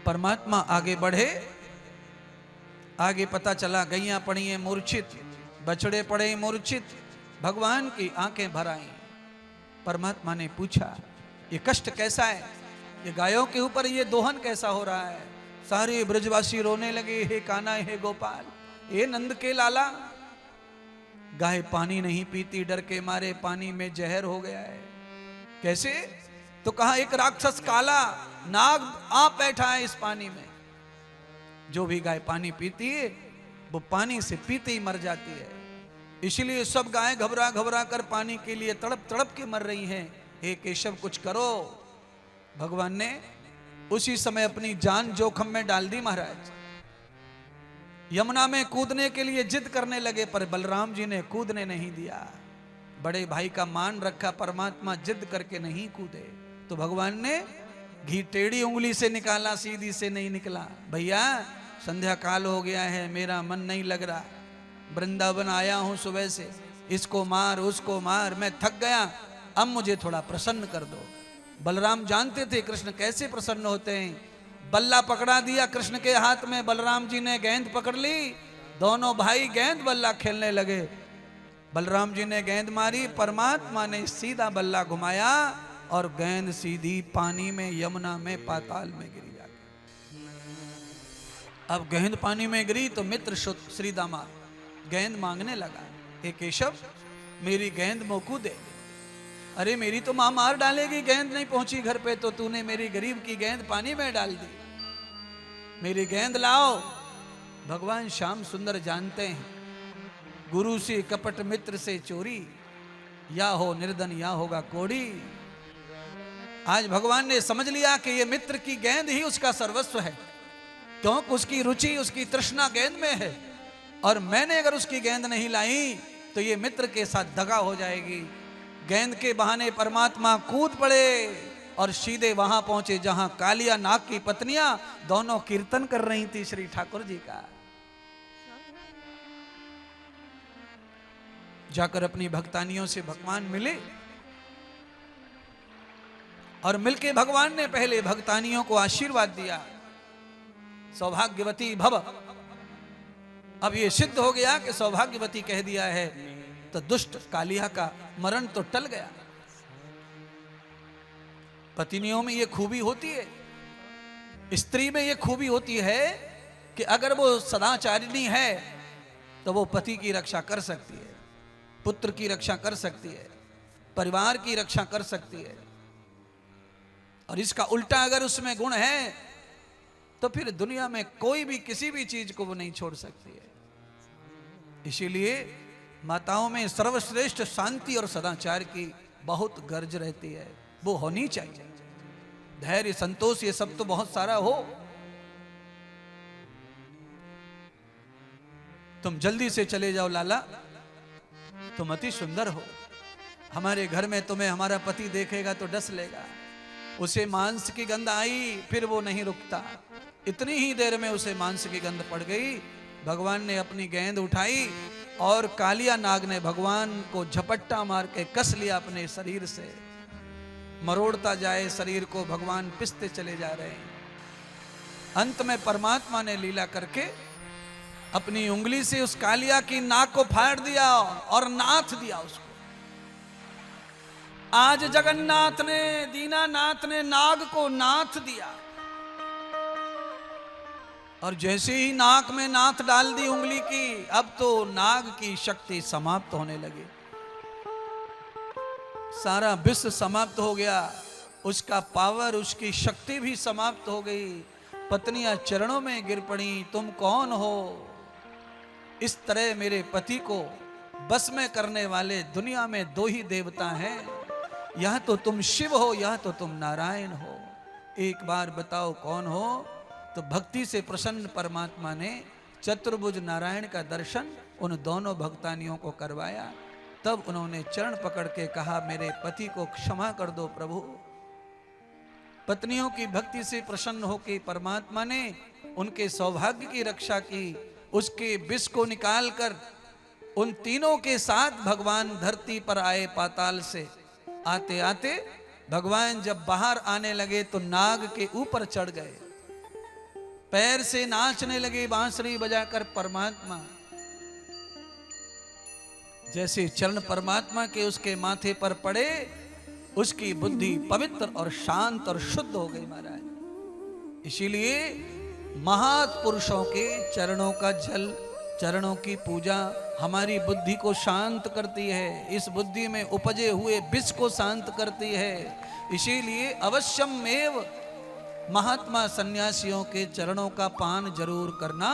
परमात्मा आगे बढ़े। आगे पता चला गैया पड़ी हैं मूर्छित, बछड़े पड़े मूर्छित, भगवान की आंखें भर आई। परमात्मा ने पूछा ये कष्ट कैसा है, ये गायों के ऊपर ये दोहन कैसा हो रहा है। सारे ब्रजवासी रोने लगे, हे कान्हा हे गोपाल, हे नंद के लाला। गाय पानी नहीं पीती, डर के मारे पानी में जहर हो गया है। कैसे? तो कहा एक राक्षस काला नाग आ बैठा है इस पानी में। जो भी गाय पानी पीती है वो पानी से पीते ही मर जाती है। इसलिए सब गाय घबरा घबरा कर पानी के लिए तड़प तड़प के मर रही हैं। हे केशव कुछ करो। भगवान ने उसी समय अपनी जान जोखम में डाल दी। महाराज यमुना में कूदने के लिए जिद करने लगे, पर बलराम जी ने कूदने नहीं दिया। बड़े भाई का मान रखा, परमात्मा जिद करके नहीं कूदे। तो भगवान ने घी टेढ़ी उंगली से निकाला, सीधी से नहीं निकला। भैया संध्या काल हो गया है, मेरा मन नहीं लग रहा, वृंदावन आया हूं सुबह से, इसको मार उसको मार, मैं थक गया, अब मुझे थोड़ा प्रसन्न कर दो। बलराम जानते थे कृष्ण कैसे प्रसन्न होते हैं। बल्ला पकड़ा दिया कृष्ण के हाथ में, बलराम जी ने गेंद पकड़ ली, दोनों भाई गेंद बल्ला खेलने लगे। बलराम जी ने गेंद मारी, परमात्मा ने सीधा बल्ला घुमाया और गेंद सीधी पानी में, यमुना में, पाताल में गिरी जाके। अब गेंद पानी में गिरी तो मित्र श्रीदामा गेंद मांगने लगा, हे केशव मेरी गेंद मोकू दे। अरे मेरी तो मां मार डालेगी, गेंद नहीं पहुंची घर पे तो तूने मेरी गरीब की गेंद पानी में डाल दी, मेरी गेंद लाओ। भगवान श्याम सुंदर जानते हैं, गुरु से कपट मित्र से चोरी, या हो निर्धन या होगा कोड़ी। आज भगवान ने समझ लिया कि ये मित्र की गेंद ही उसका सर्वस्व है, क्योंकि उसकी रुचि उसकी तृष्णा गेंद में है, और मैंने अगर उसकी गेंद नहीं लाई तो ये मित्र के साथ दगा हो जाएगी। गेंद के बहाने परमात्मा कूद पड़े और सीधे वहां पहुंचे जहां कालिया नाग की पत्नियां दोनों कीर्तन कर रही थी श्री ठाकुर जी का। जाकर अपनी भक्तानियों से भगवान मिले और मिलके भगवान ने पहले भक्तानियों को आशीर्वाद दिया, सौभाग्यवती भव। अब ये सिद्ध हो गया कि सौभाग्यवती कह दिया है तो दुष्ट कालिया का मरण तो टल गया। पत्नियों में ये खूबी होती है, स्त्री में ये खूबी होती है कि अगर वो सदाचारिणी है तो वो पति की रक्षा कर सकती है, पुत्र की रक्षा कर सकती है, परिवार की रक्षा कर सकती है। और इसका उल्टा अगर उसमें गुण है तो फिर दुनिया में कोई भी किसी भी चीज को वो नहीं छोड़ सकती है। इसीलिए माताओं में सर्वश्रेष्ठ शांति और सदाचार की बहुत गर्ज रहती है, वो होनी चाहिए। धैर्य संतोष ये सब तो बहुत सारा हो। तुम जल्दी से चले जाओ लाला, तुम अति सुंदर हो, हमारे घर में तुम्हें हमारा पति देखेगा तो डस लेगा। उसे मांस की गंध आई फिर वो नहीं रुकता, इतनी ही देर में उसे मांस की गंध पड़ गई। भगवान ने अपनी गेंद उठाई और कालिया नाग ने भगवान को झपट्टा मार के कस लिया अपने शरीर से, मरोड़ता जाए शरीर को, भगवान पिसते चले जा रहे हैं। अंत में परमात्मा ने लीला करके अपनी उंगली से उस कालिया की नाक को फाड़ दिया और नाथ दिया उसको। आज जगन्नाथ ने, दीनानाथ ने नाग को नाथ दिया, और जैसे ही नाक में नाथ डाल दी उंगली की, अब तो नाग की शक्ति समाप्त होने लगी, सारा विश्व समाप्त हो गया, उसका पावर उसकी शक्ति भी समाप्त हो गई। पत्नियां चरणों में गिर पड़ी, तुम कौन हो? इस तरह मेरे पति को बस में करने वाले दुनिया में दो ही देवता हैं, या तो तुम शिव हो या तो तुम नारायण हो, एक बार बताओ कौन हो? तो भक्ति से प्रसन्न परमात्मा ने चतुर्भुज नारायण का दर्शन उन दोनों भक्तानियों को करवाया। तब उन्होंने चरण पकड़ के कहा, मेरे पति को क्षमा कर दो प्रभु। पत्नियों की भक्ति से प्रसन्न होकर परमात्मा ने उनके सौभाग्य की रक्षा की, उसके विष को निकालकर उन तीनों के साथ भगवान धरती पर आए पाताल से। आते आते भगवान जब बाहर आने लगे तो नाग के ऊपर चढ़ गए। पैर से नाचने लगे बांसुरी बजाकर परमात्मा। जैसे चरण परमात्मा के उसके माथे पर पड़े, उसकी बुद्धि पवित्र और शांत और शुद्ध हो गई महाराज। इसीलिए महापुरुषों के चरणों का जल, चरणों की पूजा हमारी बुद्धि को शांत करती है, इस बुद्धि में उपजे हुए विष को शांत करती है। इसीलिए अवश्यमेव महात्मा सन्यासियों के चरणों का पान जरूर करना